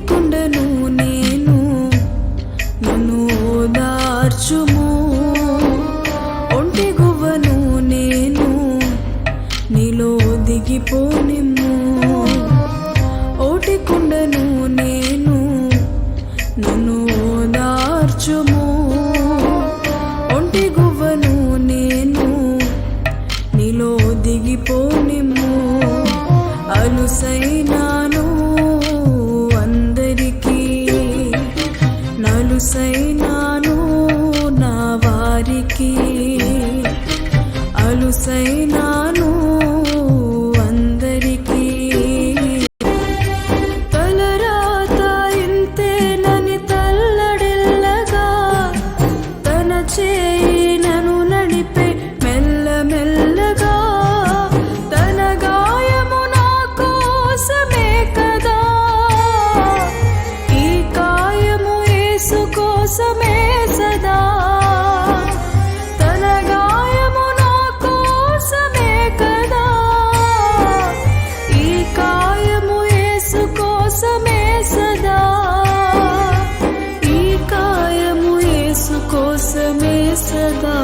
కొండను నేను, నన్ను ఓదార్చుము. ఒంటి గువ్వను నేను, నీలో దిగిపోనిమ్ము. ఓటి కొండను నేను, నన్ను ఓదార్చుము. ఒంటి గువ్వను నేను, నీలో దిగిపోనిమ్ము. అలుసైనాను అందరికీ, నలుసైనాను నా వారికి. అలుసైనాను అందరికీ. తలరాత ఇంతేనని తల్లడిల్లగా, తన చేయి నన్ను నడిపే మెల్లమెల్లగా. తన గాయము నా కోసమే కదా, ఈ కాయము యేసు కోసమే సదా. తన గాయము నా కోసమే కదా, ఈ కాయము యేసు కోసమే సదా. ఈ కాయము యేసు కోసమే సదా.